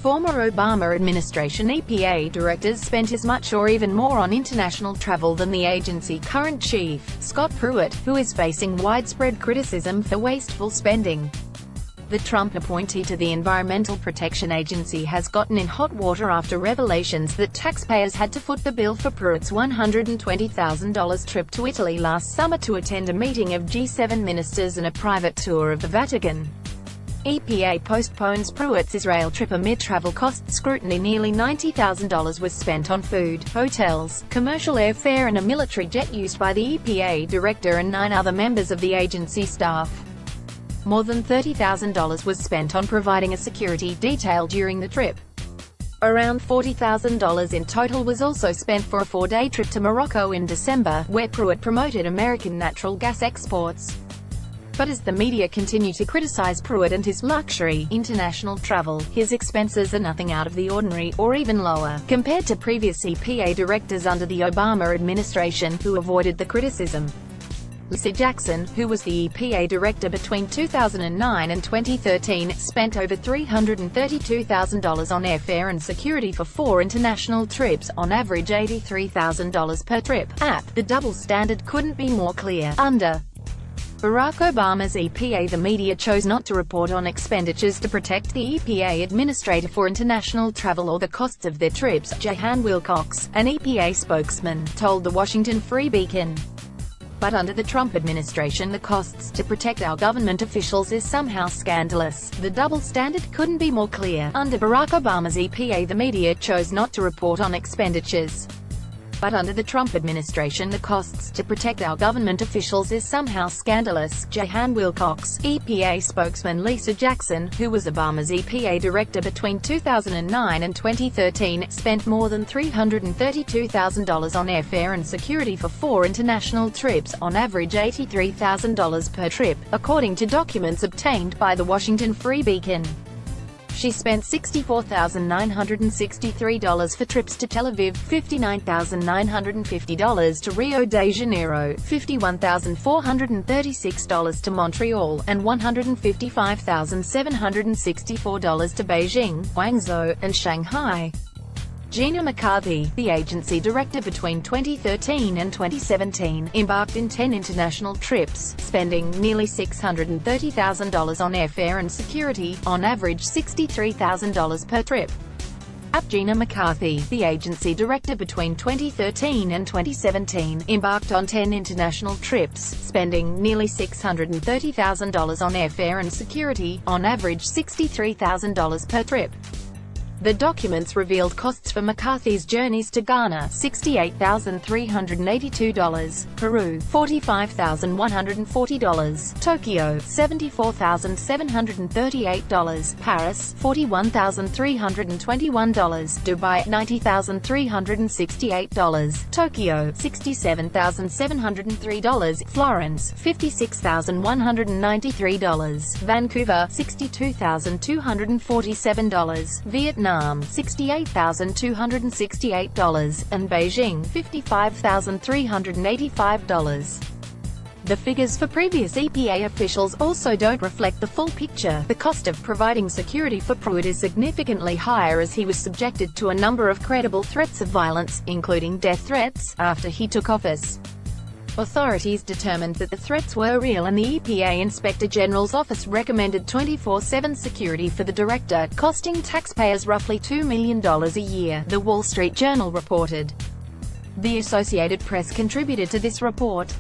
Former Obama administration EPA directors spent as much or even more on international travel than the agency's current chief, Scott Pruitt, who is facing widespread criticism for wasteful spending. The Trump appointee to the Environmental Protection Agency has gotten in hot water after revelations that taxpayers had to foot the bill for Pruitt's $120,000 trip to Italy last summer to attend a meeting of G7 ministers and a private tour of the Vatican. EPA postpones Pruitt's Israel trip amid travel cost scrutiny. Nearly $90,000 was spent on food, hotels, commercial airfare and a military jet used by the EPA director and 9 other members of the agency staff. More than $30,000 was spent on providing a security detail during the trip. Around $40,000 in total was also spent for a 4-day trip to Morocco in December, where Pruitt promoted American natural gas exports. But as the media continue to criticize Pruitt and his luxury, international travel, his expenses are nothing out of the ordinary, or even lower, compared to previous EPA directors under the Obama administration, who avoided the criticism. Lisa Jackson, who was the EPA director between 2009 and 2013, spent over $332,000 on airfare and security for 4 international trips, on average $83,000 per trip. The double standard couldn't be more clear. Under Barack Obama's EPA, the media chose not to report on expenditures to protect the EPA administrator for international travel or the costs of their trips, Jehan Wilcox, an EPA spokesman, told the Washington Free Beacon. But under the Trump administration, the costs to protect our government officials is somehow scandalous. The double standard couldn't be more clear. Under Barack Obama's EPA, the media chose not to report on expenditures. But under the Trump administration, the costs to protect our government officials is somehow scandalous. Jehan Wilcox, EPA spokesman. Lisa Jackson, who was Obama's EPA director between 2009 and 2013, spent more than $332,000 on airfare and security for 4 international trips, on average $83,000 per trip, according to documents obtained by the Washington Free Beacon. She spent $64,963 for trips to Tel Aviv, $59,950 to Rio de Janeiro, $51,436 to Montreal, and $155,764 to Beijing, Guangzhou, and Shanghai. Gina McCarthy, the agency director between 2013 and 2017, embarked in 10 international trips, spending nearly $630,000 on airfare and security, on average $63,000 per trip. Gina McCarthy, the agency director between 2013 and 2017, embarked on 10 international trips, spending nearly $630,000 on airfare and security, on average $63,000 per trip. The documents revealed costs for McCarthy's journeys to Ghana, $68,382, Peru, $45,140, Tokyo, $74,738, Paris, $41,321, Dubai, $90,368, Tokyo, $67,703, Florence, $56,193, Vancouver, $62,247, Vietnam, $68,268, and Beijing, $55,385. The figures for previous EPA officials also don't reflect the full picture. The cost of providing security for Pruitt is significantly higher, as he was subjected to a number of credible threats of violence, including death threats, after he took office. Authorities determined that the threats were real, and the EPA Inspector General's office recommended 24/7 security for the director, costing taxpayers roughly $2 million a year, The Wall Street Journal reported. The Associated Press contributed to this report.